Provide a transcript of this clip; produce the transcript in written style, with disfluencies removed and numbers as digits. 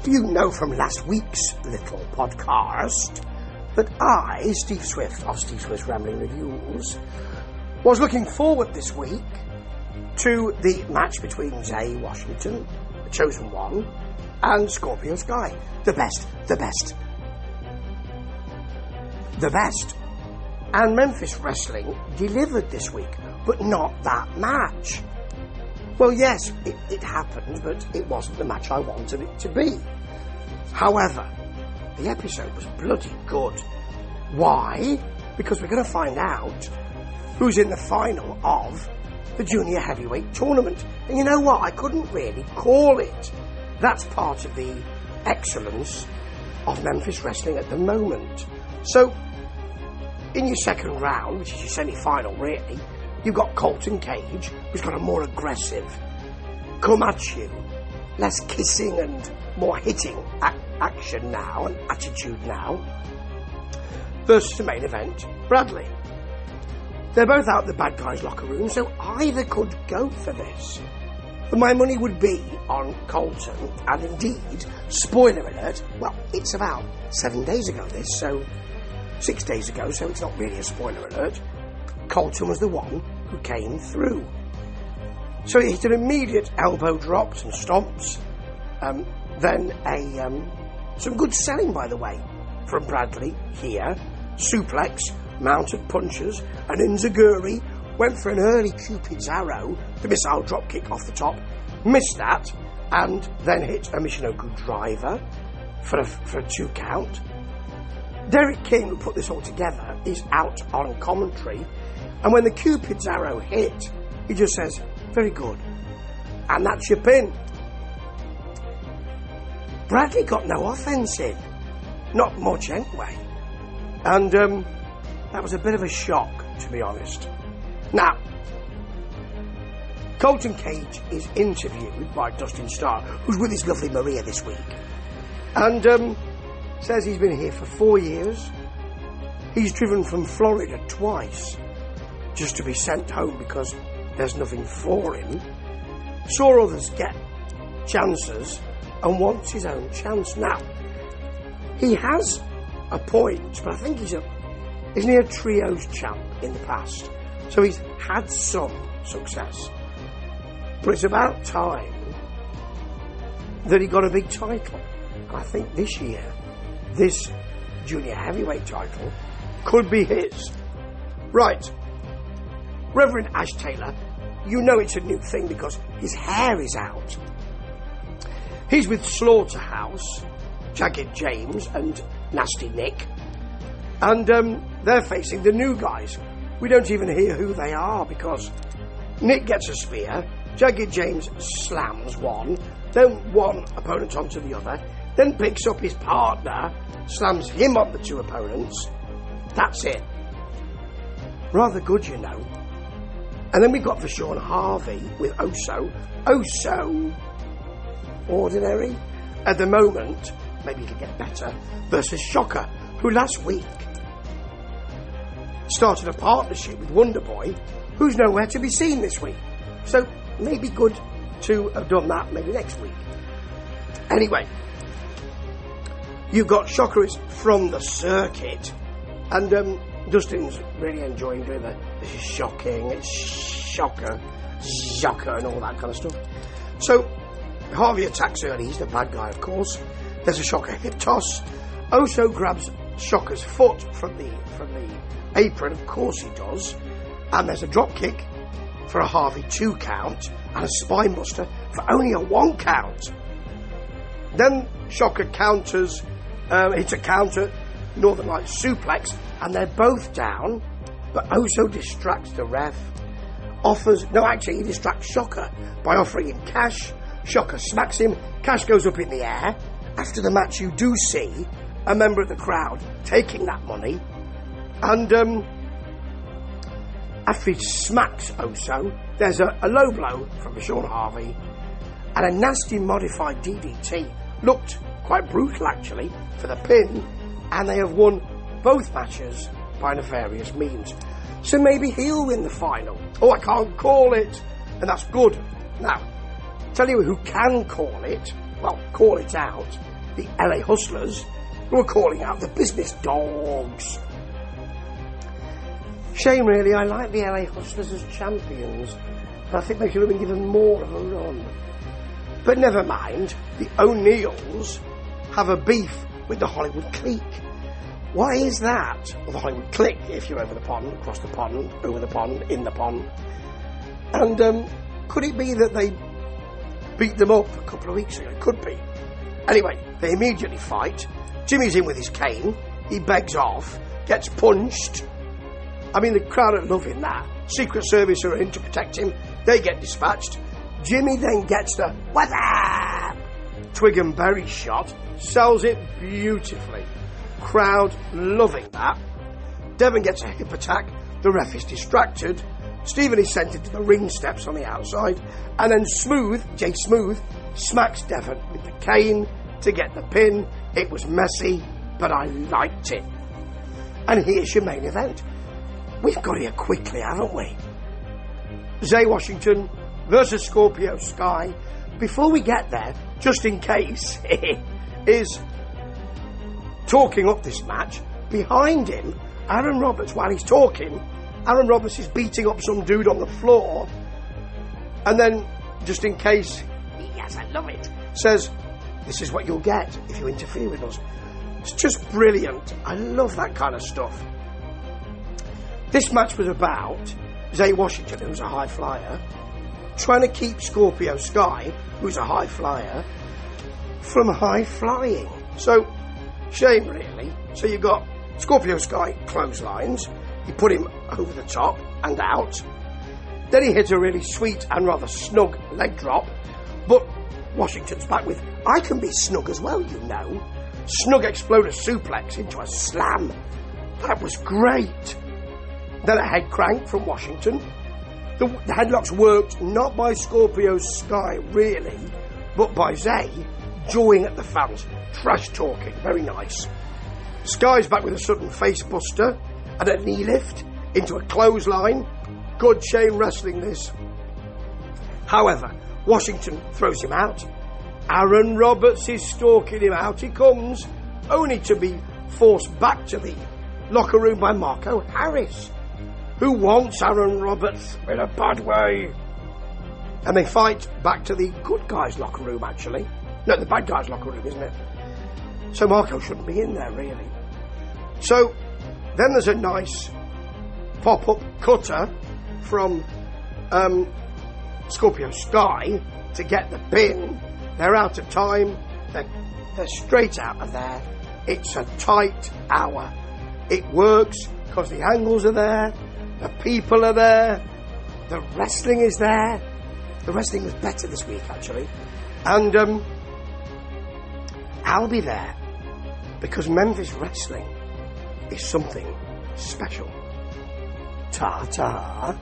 You know from last week's little podcast that I, Steve Swift of Steve Swift's Rambling Reviews, was looking forward this week to the match between Zay Washington, the chosen one, and Scorpio Sky. The best. And Memphis Wrestling delivered this week, but not that match. Well, yes, it happened, but it wasn't the match I wanted it to be. However, the episode was bloody good. Why? Because we're going to find out who's in the final of the Junior Heavyweight Tournament. And you know what? I couldn't really call it. That's part of the excellence of Memphis Wrestling at the moment. So, in your second round, which is your semi-final really, you've got Colton Cage, who's got a more aggressive, come at you, less kissing and more hitting action now and attitude now, versus the main event, Bradley. They're both out the bad guys' locker room, so either could go for this. But my money would be on Colton, and indeed, spoiler alert, well, it's about 7 days ago this, so 6 days ago, so it's not really a spoiler alert. Colton was the one who came through. So he hit an immediate elbow drops and stomps, then some good selling, by the way, from Bradley here. Suplex, mounted punches, and Inzaguri went for an early Cupid's arrow, the missile drop kick off the top, missed that, and then hit a Michinoku driver for a 2 count. Derek King, who put this all together, is out on commentary, and when the Cupid's arrow hit, he just says, "Very good," and that's your pin. Bradley got no offense in, not much anyway, and that was a bit of a shock, to be honest. Now, Colton Cage is interviewed by Dustin Starr, who's with his lovely Maria this week, and says he's been here for 4 years. He's driven from Florida twice just to be sent home because there's nothing for him. Saw others get chances and wants his own chance. Now, he has a point, but I think isn't he a trios champ in the past? So he's had some success. But it's about time that he got a big title. And I think this year, this Junior Heavyweight title could be his. Right. Reverend Ash Taylor, you know it's a new thing because his hair is out. He's with Slaughterhouse, Jagged James and Nasty Nick. And they're facing the new guys. We don't even hear who they are because Nick gets a spear, Jagged James slams one, then one opponent onto the other, then picks up his partner, slams him on the 2 opponents. That's it. Rather good, you know. And then we've got Vashon Harvey with Oso ordinary at the moment, maybe he could get better, versus Shocker, who last week started a partnership with Wonderboy, who's nowhere to be seen this week. So maybe good to have done that maybe next week. Anyway, you've got Shocker is from the circuit, and Dustin's really enjoying doing this is shocking, it's shocker, and all that kind of stuff. So Harvey attacks early, he's the bad guy of course. There's a Shocker hip toss. Oso grabs Shocker's foot from the apron, of course he does, and there's a drop kick for a Harvey 2 count and a spine buster for only a 1 count. Then Shocker counters, hits a counter Northern Lights suplex, and they're both down, but Oso distracts the ref. He distracts Shocker by offering him cash. Shocker smacks him, cash goes up in the air. After the match you do see a member of the crowd taking that money, and after he smacks Oso, there's a low blow from Vashon Harvey and a nasty modified DDT. Looked quite brutal actually for the pin, and they have won both matches by nefarious means. So maybe he'll win the final. Oh, I can't call it, and that's good. Now, tell you who can call it, well, call it out, the LA Hustlers, who were calling out the business dogs. Shame, really. I like the LA Hustlers as champions. I think they should have been given more of a run. But never mind, the O'Neills have a beef with the Hollywood clique. Why is that? Well, the Hollywood clique, if you're over the pond, across the pond, over the pond, in the pond. And could it be that they beat them up a couple of weeks ago? It could be. Anyway, they immediately fight. Jimmy's in with his cane. He begs off, gets punched. I mean, the crowd are loving that. Secret Service are in to protect him. They get dispatched. Jimmy then gets the "What's up?" twig and berry shot. Sells it beautifully. Crowd loving that. Devon gets a hip attack. The ref is distracted. Stephen is sent into the ring steps on the outside. And then Jay Smooth, smacks Devon with the cane to get the pin. It was messy, but I liked it. And here's your main event. We've got here quickly, haven't we? Zay Washington versus Scorpio Sky. Before we get there, just in case, is talking up this match. Behind him, Aaron Roberts, while he's talking, Aaron Roberts is beating up some dude on the floor. And then, just in case, yes, I love it, says, "This is what you'll get if you interfere with us." It's just brilliant. I love that kind of stuff. This match was about Zay Washington, who's a high flyer, trying to keep Scorpio Sky, who's a high flyer, from high flying. So, shame really. So you've got Scorpio Sky clotheslines. He put him over the top and out. Then he hits a really sweet and rather snug leg drop. But Washington's back with, "I can be snug as well, you know." Snug exploder suplex into a slam. That was great. Then a head crank from Washington. The headlocks worked not by Scorpio Sky, really, but by Zay, jawing at the fans, trash talking, very nice. Sky's back with a sudden face buster and a knee lift into a clothesline. Good chain wrestling, this. However, Washington throws him out. Aaron Roberts is stalking him. Out he comes, only to be forced back to the locker room by Marco Harris, who wants Aaron Roberts in a bad way. And they fight back to the good guys' locker room, actually. No, the bad guys' locker room, isn't it? So Marco shouldn't be in there, really. So then there's a nice pop-up cutter from Scorpio Sky to get the pin. They're out of time. They're straight out of there. It's a tight hour. It works because the angles are there. The people are there. The wrestling is there. The wrestling was better this week, actually. And I'll be there because Memphis wrestling is something special. Ta-ta.